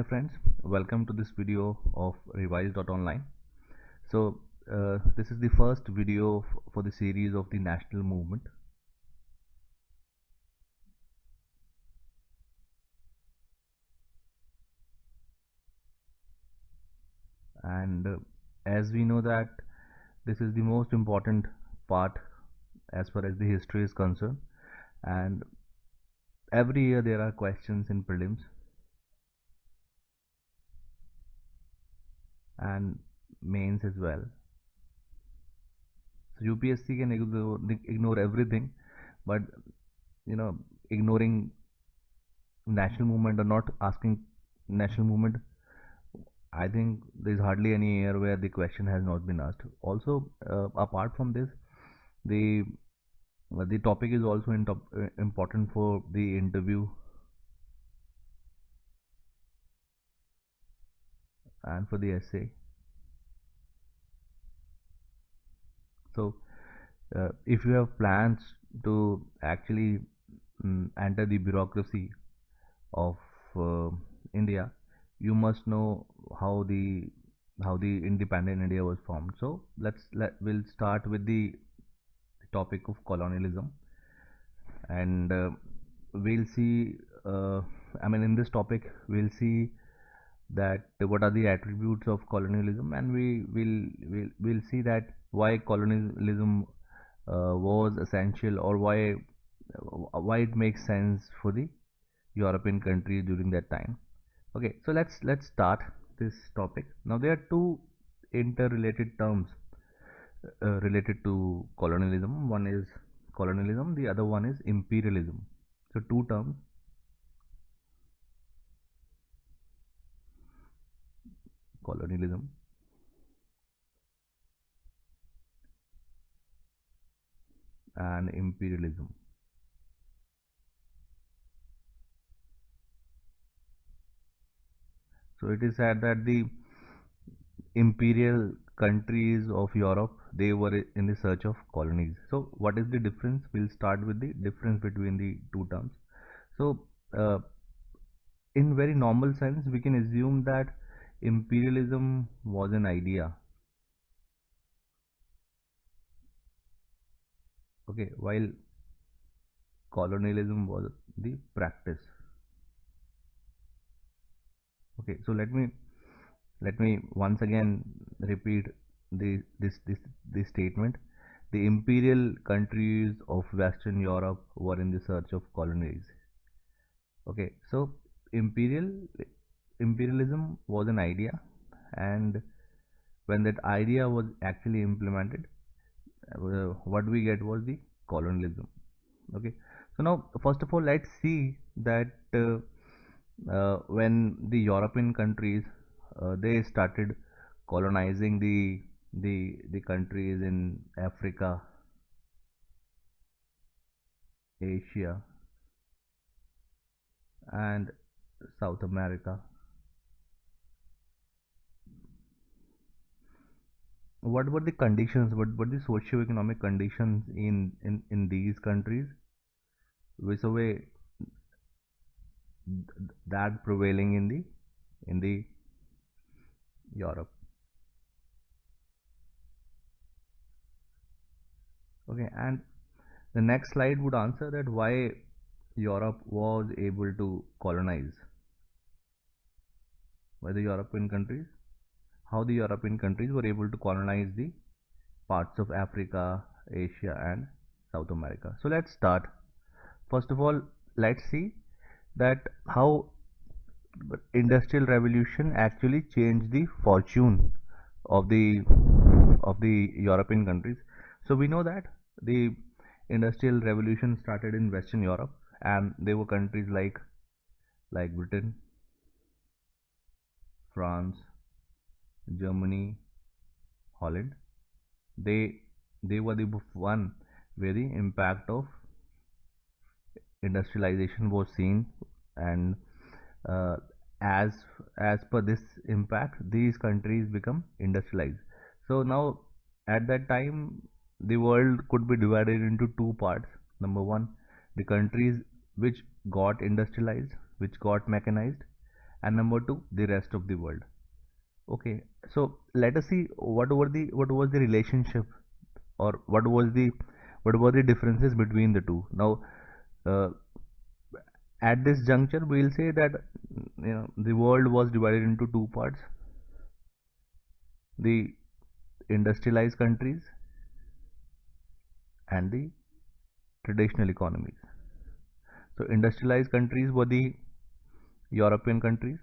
friends, welcome to this video of Revise.online. So this is the first video for the series of the national movement, and as we know that this is the most important part as far as the history is concerned, and every year there are questions in prelims and mains as well. So UPSC can ignore everything, but ignoring national movement or not asking national movement, I think there's hardly any year where the question has not been asked. Also, apart from this, the the topic is also important for the interview and for the essay. So, if you have plans to actually enter the bureaucracy of India, you must know how the independent India was formed. So we'll start with the topic of colonialism, and we'll see. In this topic, we'll see that what are the attributes of colonialism, and we'll see that why colonialism was essential, or why it makes sense for the European countries during that time. Okay, so let's start this topic. Now there are two interrelated terms related to colonialism. One is colonialism, the other one is imperialism. So two terms, colonialism and imperialism. So it is said that the imperial countries of Europe, they were in the search of colonies. So what is the difference? We'll start with the difference between the two terms. So uh, in very normal sense, we can assume that imperialism was an idea. Okay, while colonialism was the practice. Okay, so let me once again repeat this statement. The imperial countries of Western Europe were in the search of colonies. Okay, so imperial imperialism was an idea, and when that idea was actually implemented, what we get was the colonialism. Okay, so now first of all, let's see that when the European countries they started colonizing the countries in Africa, Asia, and South America. What were the conditions? What were the socio-economic conditions in these countries, which were that prevailing in the Europe? Okay, and the next slide would answer that why Europe was able to colonize, by the European countries, how the European countries were able to colonize the parts of Africa, Asia, and South America. So let's start. First of all, let's see that how industrial revolution actually changed the fortune of the European countries. So we know that the industrial revolution started in Western Europe, and there were countries like Britain, France, Germany, Holland. They were the one where the impact of industrialization was seen, and uh, as as per this impact, these countries become industrialized. So now at that time, the world could be divided into two parts. Number one, the countries which got industrialized, which got mechanized, and number two, the rest of the world. Okay, so let us see what was the relationship, or what were the differences between the two. Now, uh, at this juncture, we'll say that the world was divided into two parts: the industrialized countries and the traditional economies. So industrialized countries were the European countries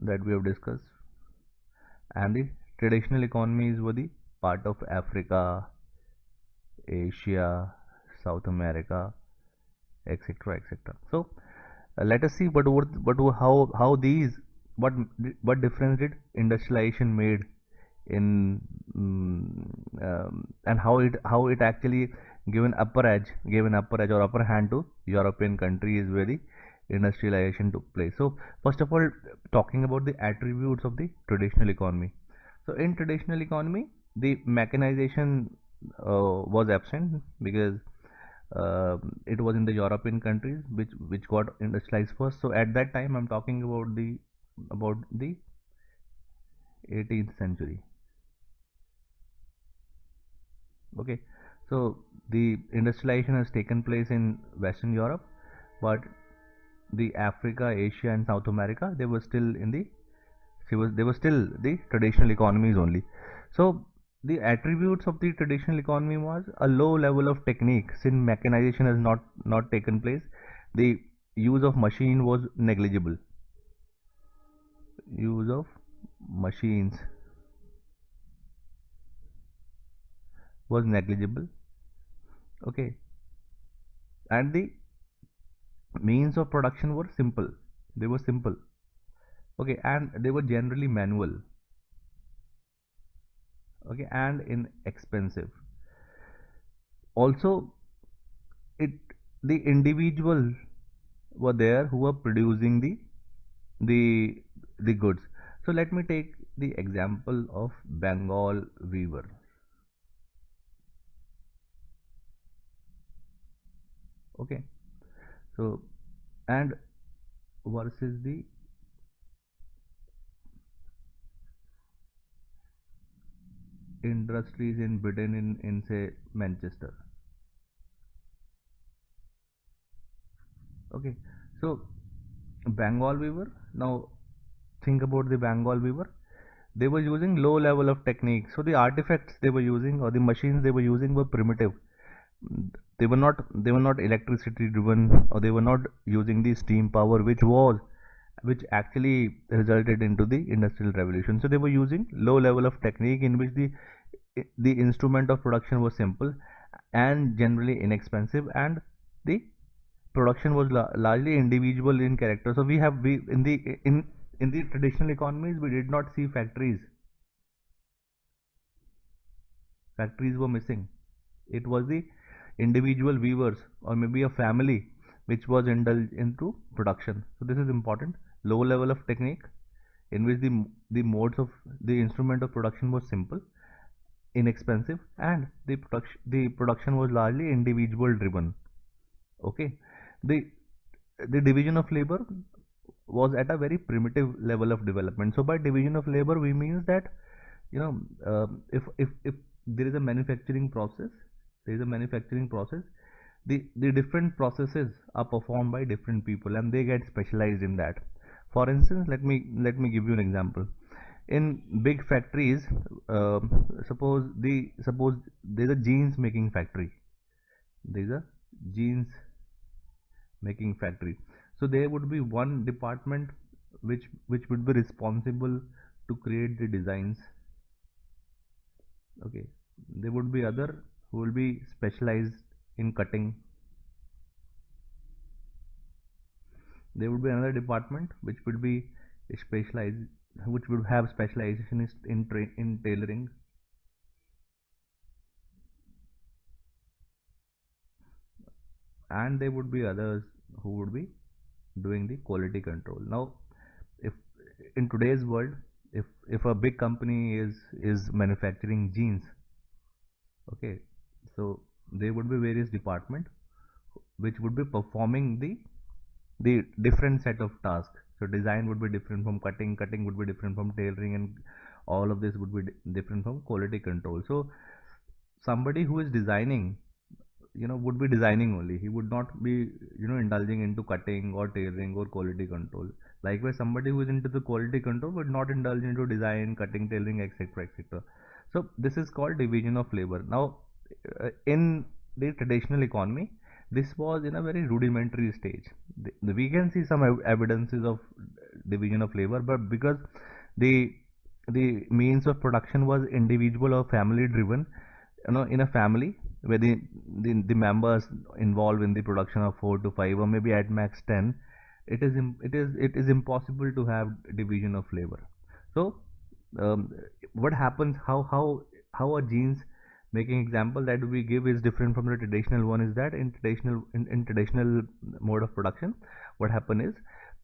that we have discussed, and the traditional economies were the part of Africa, Asia, South America, etc., etc. So let us see how these what difference did industrialization made in and how it actually gave an upper edge or upper hand to European countries where the industrialization took place. So first of all, talking about the attributes of the traditional economy. So in traditional economy, the mechanization was absent because it was in the European countries which got industrialized first. So at that time, I'm talking about the 18th century. Okay, so the industrialization has taken place in Western Europe, but the Africa, Asia, and South America, they were still the traditional economies only. So the attributes of the traditional economy was a low level of technique, since mechanization has not taken place. The use of machine was negligible. Use of machines was negligible. Okay, and the means of production were simple. They were simple. Okay, and they were generally manual. Okay, and inexpensive. Also, it the individual were there who were producing the the goods. So let me take the example of Bengal weaver. Okay, so and versus the industries in Britain, in say Manchester. Okay, so Bengal weaver. Now think about the Bengal weaver. They were using low level of technique, so the artifacts they were using or the machines they were using were primitive. They were not electricity driven, or they were not using the steam power which actually resulted into the industrial revolution. So they were using low level of technique in which the instrument of production was simple and generally inexpensive, and the production was largely individual in character. So we in the traditional economies, we did not see factories. Factories were missing. It was the individual weavers or maybe a family which was indulged into production. So this is important. Low level of technique in which the modes of the instrument of production was simple, inexpensive, and the production was largely individual driven. Okay, the the division of labor was at a very primitive level of development. So by division of labor, we means that if there is a manufacturing process, there is a manufacturing process. The different processes are performed by different people, and they get specialized in that. For instance, let me give you an example. In big factories, suppose there's a jeans making factory. There's a jeans making factory. So there would be one department which would be responsible to create the designs. Okay, there would be other who will be specialized in cutting. There would be another department which would be specialized, which would have specialization in tailoring, and there would be others who would be doing the quality control. Now, if in today's world, if a big company is manufacturing jeans, okay, so there would be various department which would be performing the different set of tasks. So design would be different from cutting, cutting would be different from tailoring, and all of this would be different from quality control. So somebody who is designing, would be designing only. He would not be, indulging into cutting or tailoring or quality control. Likewise, somebody who is into the quality control would not indulge into design, cutting, tailoring, etc., etc. So this is called division of labor. Now, in the traditional economy, this was in a very rudimentary stage. We can see some evidences of division of labor, but because the the means of production was individual or family driven, in a family where the members involved in the production of 4 to 5 or maybe at max 10, it is impossible to have division of labor. So um, what happens, how are genes, making example that we give, is different from the traditional one, is that in traditional mode of production, what happen is,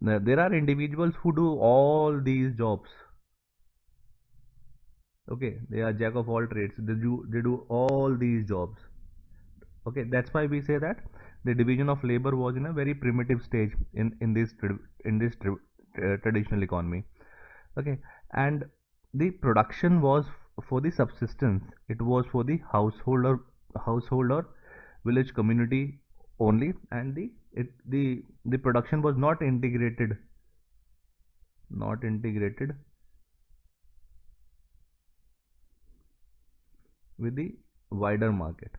there are individuals who do all these jobs. Okay, they are jack of all trades, they do all these jobs. Okay, that's why we say that the division of labor was in a very primitive stage in this traditional economy. Okay, and the production was for the subsistence. It was for the household or village community only, and the production was not integrated with the wider market.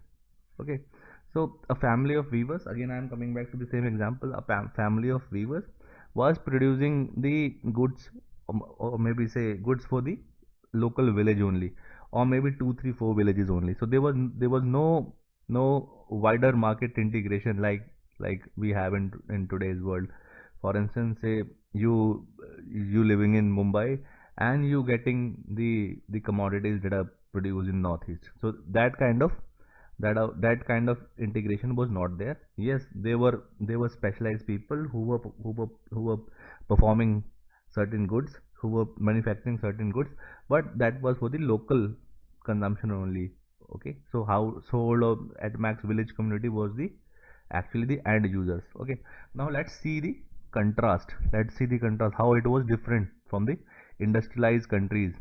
Okay, so a family of weavers, again I am coming back to the same example. A family of weavers was producing the goods, or maybe say goods for the local village only, or maybe 2 3 4 villages only. So there was no wider market integration like we have in today's world. For instance, say you living in Mumbai, and you getting the commodities that are produced in northeast. So that kind of integration was not there. Yes, there were specialized people who were performing certain goods, who were manufacturing certain goods, but that was for the local consumption only. Okay, so household or at max village community was the actually the end users. Okay, now let's see the contrast how it was different from the industrialized countries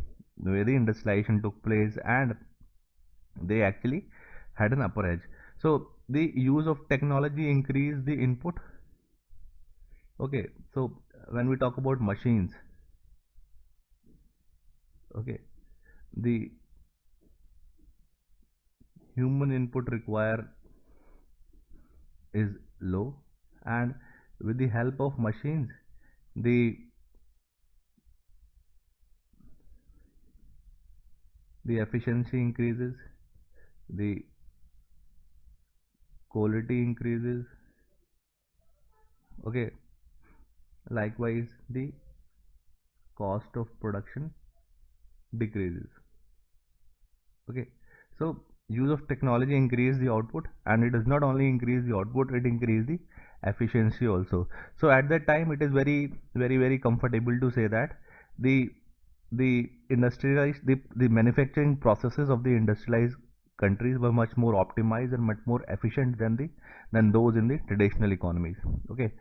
where the industrialization took place, and they actually had an upper edge. So the use of technology increased the input. Okay, so when we talk about machines, okay, the human input required is low, and with the help of machines, the the efficiency increases, the quality increases. Okay, likewise the cost of production decreases. Okay, so use of technology increase the output, and it does not only increase the output, it increase the efficiency also. So at that time it is very very very comfortable to say that the the manufacturing processes of the industrialized countries were much more optimized and much more efficient than those in the traditional economies. Okay,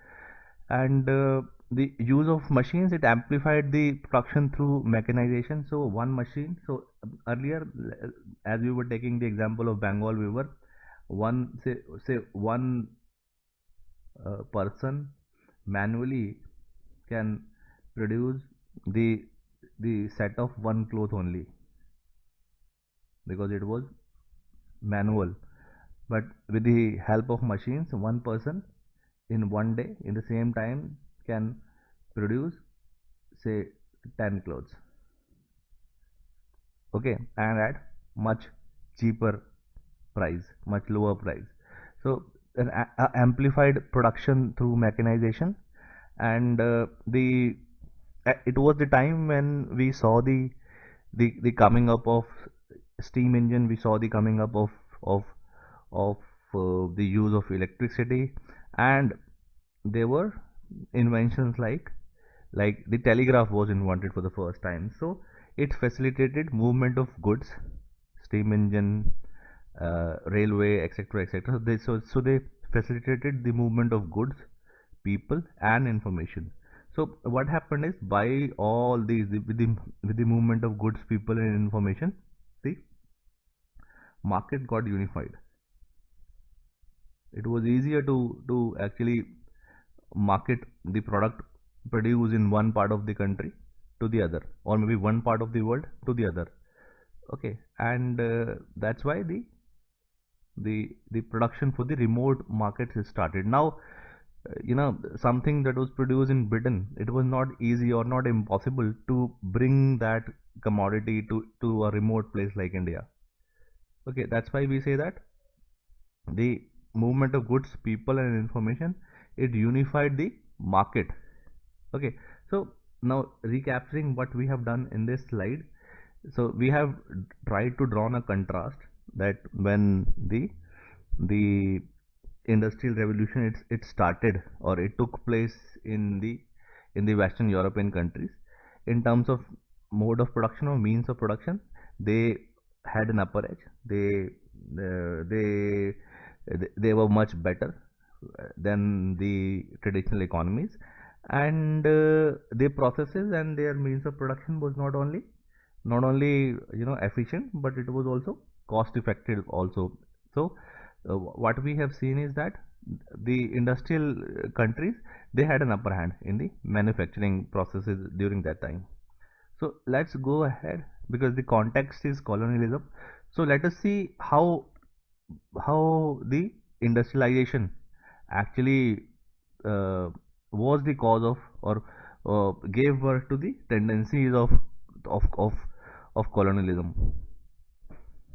and the use of machines, it amplified the production through mechanization. So one machine, so earlier, as we were taking the example of Bengal weaver, one say one person manually can produce the the set of one cloth only, because it was manual. But with the help of machines, one person in one day in the same time can produce, say, 10 clothes. Okay, and at much cheaper price, much lower price. So an amplified production through mechanization. And it was the time when we saw the coming up of steam engine. We saw the coming up of of the use of electricity, and there were inventions like the telegraph was invented for the first time. So it facilitated movement of goods, steam engine, railway, etc., etc. So they facilitated the movement of goods, people and information. So what happened is, by all these with the movement of goods, people and information, the market got unified. It was easier to actually market the product produced in one part of the country to the other, or maybe one part of the world to the other. Okay, and that's why the production for the remote markets is started. Now, something that was produced in Britain, it was not easy or not impossible to bring that commodity to a remote place like India. Okay, that's why we say that the movement of goods, people and information, it unified the market. Okay, so now recapturing what we have done in this slide, so we have tried to draw a contrast that when the industrial revolution, it started, or it took place in the Western European countries. In terms of mode of production or means of production, they had an upper edge. They were much better than the traditional economies, and their processes and their means of production was not only efficient, but it was also cost effective also. So what we have seen is that the industrial countries, they had an upper hand in the manufacturing processes during that time. So let's go ahead, because the context is colonialism. So let us see how the industrialization actually uh, was the cause of, or gave birth to the tendencies of of of colonialism,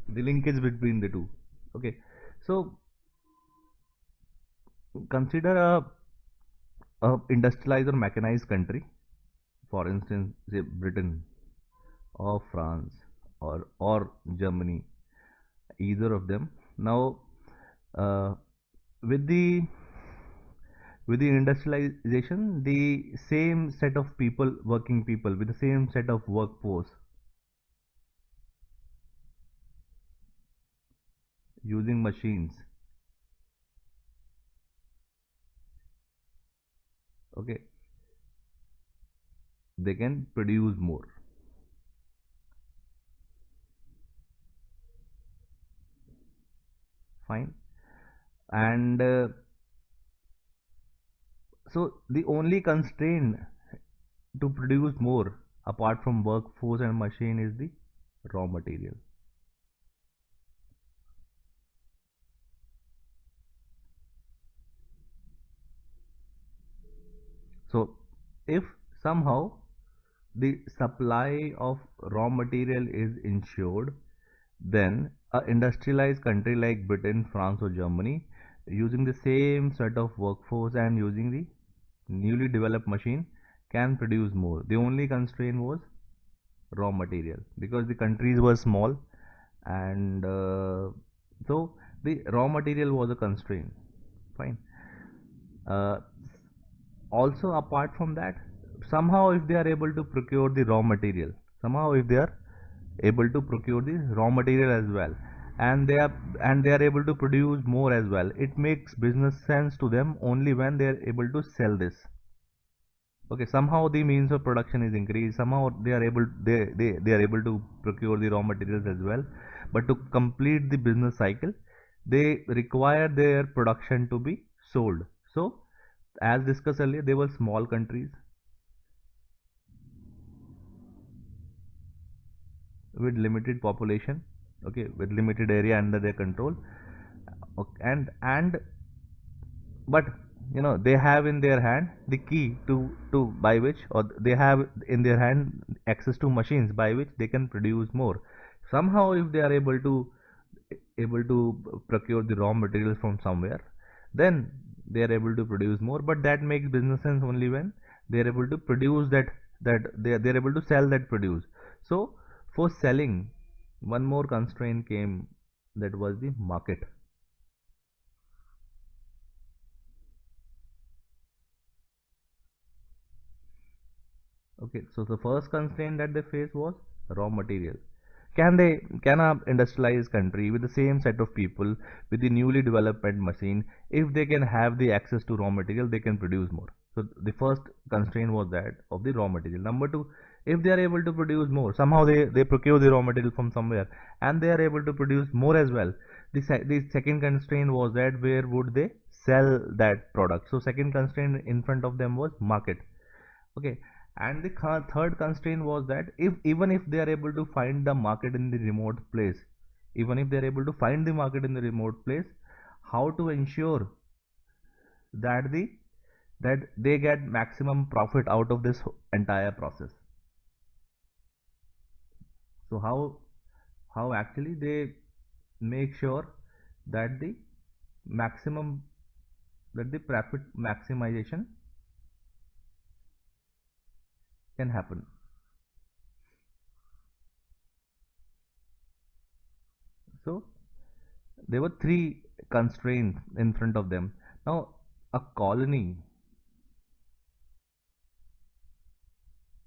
the linkage between the two. Okay, so consider a industrialized or mechanized country, for instance, say Britain or France or Germany, either of them. Now, uh, with the industrialization, the same set of people, working people with the same set of workforce, using machines, okay, they can produce more. Fine. And so the only constraint to produce more, apart from workforce and machine, is the raw material. So if somehow the supply of raw material is ensured, then a industrialized country like Britain, France or Germany, using the same set of workforce and using the newly developed machine, can produce more. The only constraint was raw material, because the countries were small, and so the raw material was a constraint. Fine. uh, Also, apart from that, somehow if they are able to procure the raw material, somehow if they are able to procure the raw material as well, and they are able to produce more as well, it makes business sense to them only when they are able to sell this. Okay, somehow the means of production is increased, somehow they are able to procure the raw materials as well, but to complete the business cycle, they require their production to be sold. So as discussed earlier, they were small countries with limited population, okay, with limited area under their control. Okay, and but they have in their hand the key to by which, or they have in their hand access to machines by which they can produce more. Somehow if they are able to procure the raw materials from somewhere, then they are able to produce more. But that makes business sense only when they are able to produce that they are able to sell that produce. So for selling, one more constraint came, that was the market. Okay, so the first constraint that they faced was raw material. Can a industrialized country with the same set of people with the newly developed machine, if they can have the access to raw material, they can produce more. So the first constraint was that of the raw material. Number two, if they are able to produce more, somehow they procure the raw material from somewhere and they are able to produce more as well. The second constraint was that where would they sell that product. So second constraint in front of them was market. Okay, and the third constraint was that if even if they are able to find the market in the remote place, even if they are able to find the market in the remote place, how to ensure that they get maximum profit out of this entire process. So how actually they make sure that the maximum that the profit maximization can happen. So there were three constraints in front of them. Now, a colony,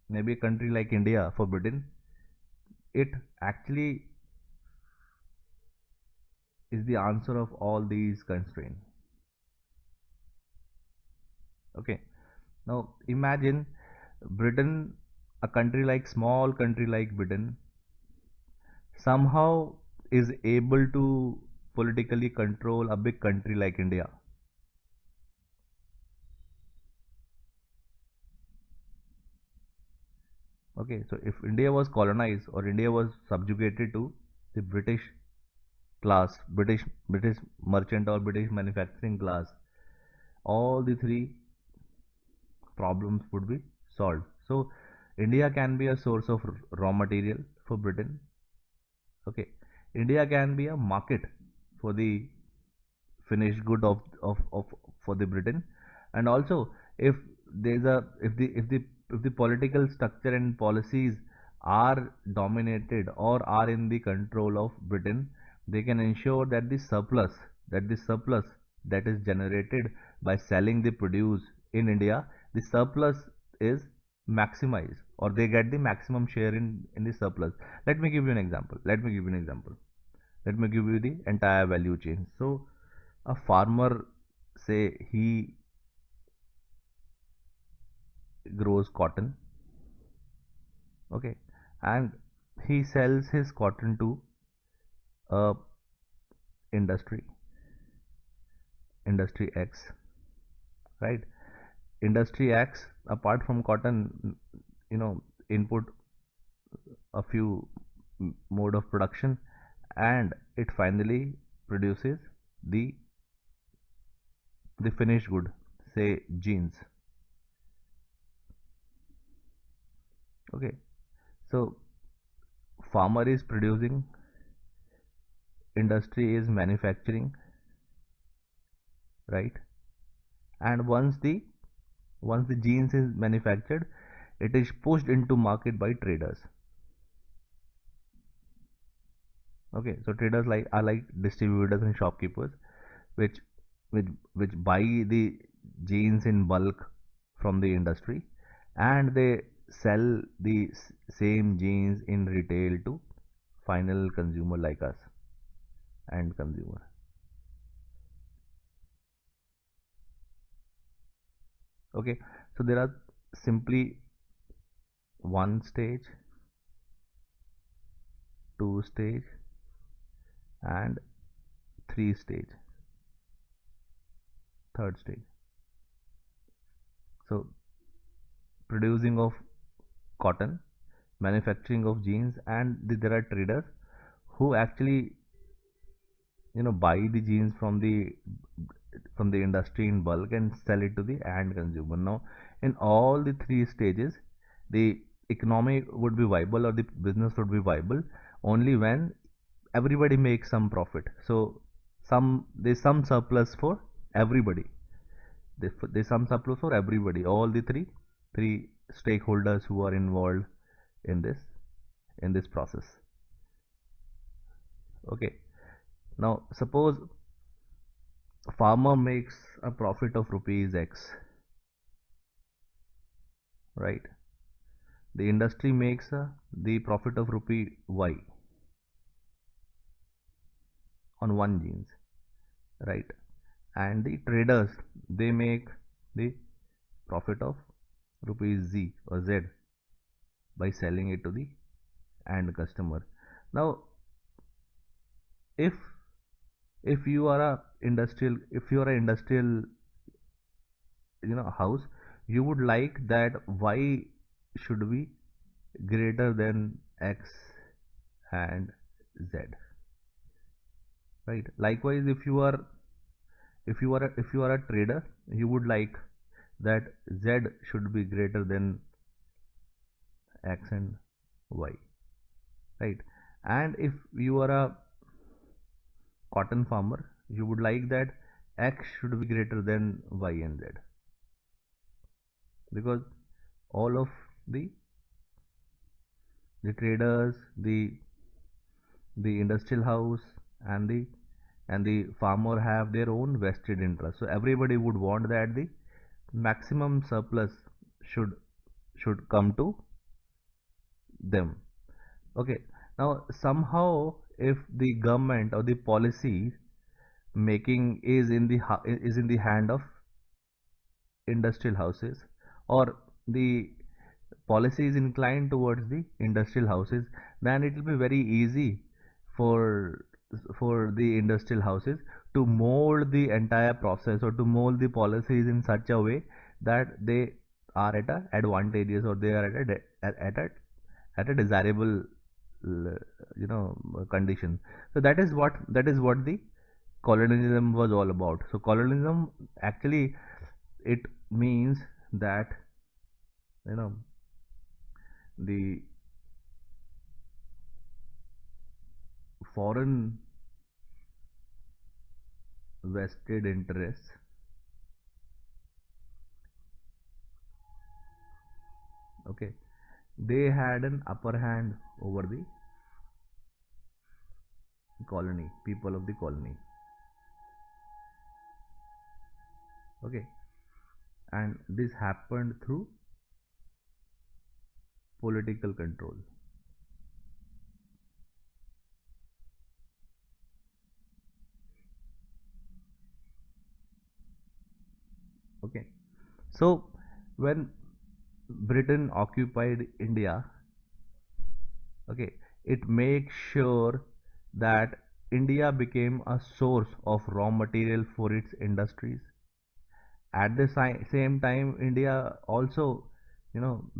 maybe a country like India for Britain, it actually is the answer of all these constraints. Okay. Now, imagine Britain, a country like small country like Britain, somehow is able to politically control a big country like India. Okay, so if India was colonized or India was subjugated to the British class, British merchant or British manufacturing class, all the three problems would be solved. So India can be a source of raw material for Britain. Okay, India can be a market for the finished good of for the Britain, and also if there's a if the political structure and policies are dominated or are in the control of Britain, they can ensure that the surplus that is generated by selling the produce in India, the surplus is maximized or they get the maximum share in the surplus. Let me give you an example. Let me give you the entire value chain. So a farmer, say he grows cotton, okay, and he sells his cotton to a industry, industry X, right? Industry X, apart from cotton, input a few mode of production, and it finally produces the the finished good, say jeans. Okay, so farmer is producing, industry is manufacturing, right? And once the jeans is manufactured, it is pushed into market by traders. Okay, so traders are like distributors and shopkeepers, which which buy the jeans in bulk from the industry, and they sell the same jeans in retail to final consumer like us and consumer. Okay, so there are simply one stage, two stage, and three stage, third stage. So producing of cotton, manufacturing of jeans, and there are traders who actually buy the jeans from the industry in bulk and sell it to the end consumer. Now in all the three stages, the economy would be viable or the business would be viable only when everybody makes some profit. So there's some surplus for everybody. There's some surplus for everybody, all the three stakeholders who are involved in this process. Okay, now suppose farmer makes a profit of rupees X, right? The industry makes the profit of rupee Y. on one jeans, right? And the traders, they make the profit of rupees Z or Z by selling it to the end customer. Now, if you are a industrial, if you are an industrial, house, you would like that Y should be greater than X and Z, right? Likewise, if you are a trader, you would like that Z should be greater than X and Y, right? And if you are a cotton farmer, you would like that X should be greater than Y and Z, because all of the traders, the industrial house, and the farmer have their own vested interest. So everybody would want that the maximum surplus should come to them. Okay. Now somehow, if the government or the policy making is in the hand of industrial houses, or the policy is inclined towards the industrial houses, then it will be very easy for the industrial houses to mold the entire process, or to mold the policies in such a way that they are at a advantageous, or they are at a desirable condition. So that is what the colonialism was all about. So colonialism, actually, it means that, you know the foreign vested interests, okay, they had an upper hand over the colony, people of the colony, okay. And this happened through political control, okay. So when Britain occupied India, okay, it makes sure that India became a source of raw material for its industries. At the same time, India also,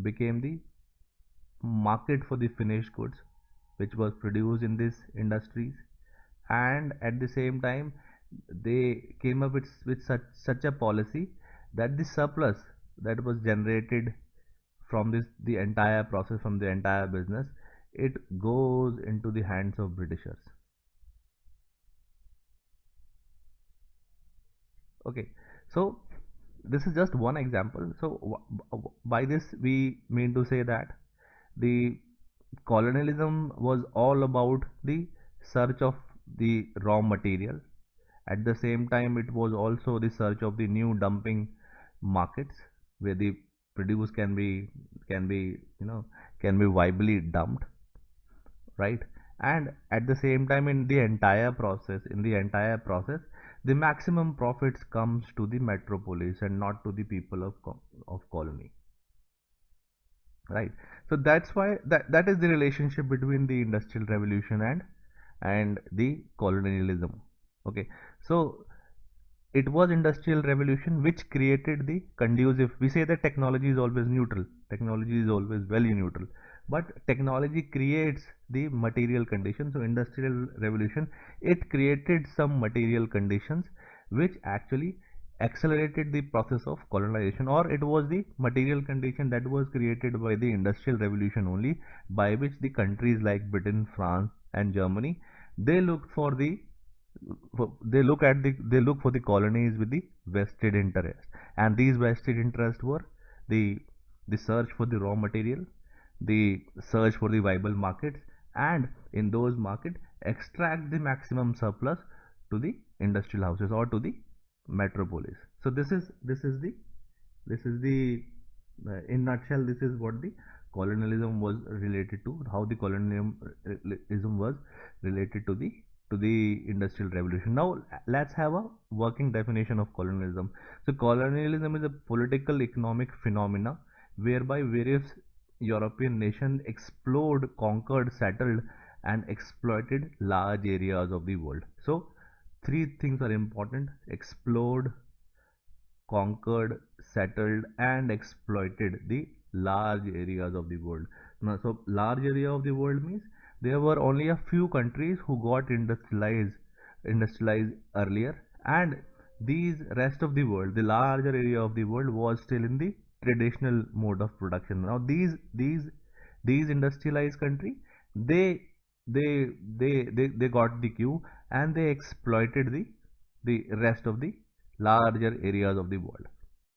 became the market for the finished goods which was produced in these industries. And at the same time, they came up with such a policy that the surplus that was generated from the entire process, from the entire business, it goes into the hands of Britishers. Okay. So this is just one example. So by this we mean to say that the colonialism was all about the search of the raw material. At the same time, it was also the search of the new dumping markets, where the produce can be you know can be viably dumped, right? And at the same time, in the entire process, the maximum profits comes to the metropolis and not to the people of colony, right? So that's why that is the relationship between the industrial revolution and the colonialism. Okay. So it was industrial revolution which created the conducive. We say that technology is always neutral, technology is always value neutral, but technology creates the material conditions. So industrial revolution, it created some material conditions which actually accelerated the process of colonization, or it was the material condition that was created by the industrial revolution only, by which the countries like Britain, France and Germany, they looked for the they look for the colonies with the vested interest. And these vested interests were the search for the raw material, the search for the viable markets, and in those markets extract the maximum surplus to the industrial houses or to the metropolis. So this is the in nutshell, this is what the colonialism was related to, how the colonialism was related to the to the industrial revolution. Now let's have a working definition of colonialism. So colonialism is a political economic phenomena whereby various European nations explored, conquered, settled and exploited large areas of the world. So three things are important: explored, conquered, settled, and exploited the large areas of the world. Now, so large area of the world means there were only a few countries who got industrialized earlier, and these rest of the world, the larger area of the world, was still in the traditional mode of production. Now, these industrialized country, they they got the cue and they exploited the rest of the larger areas of the world.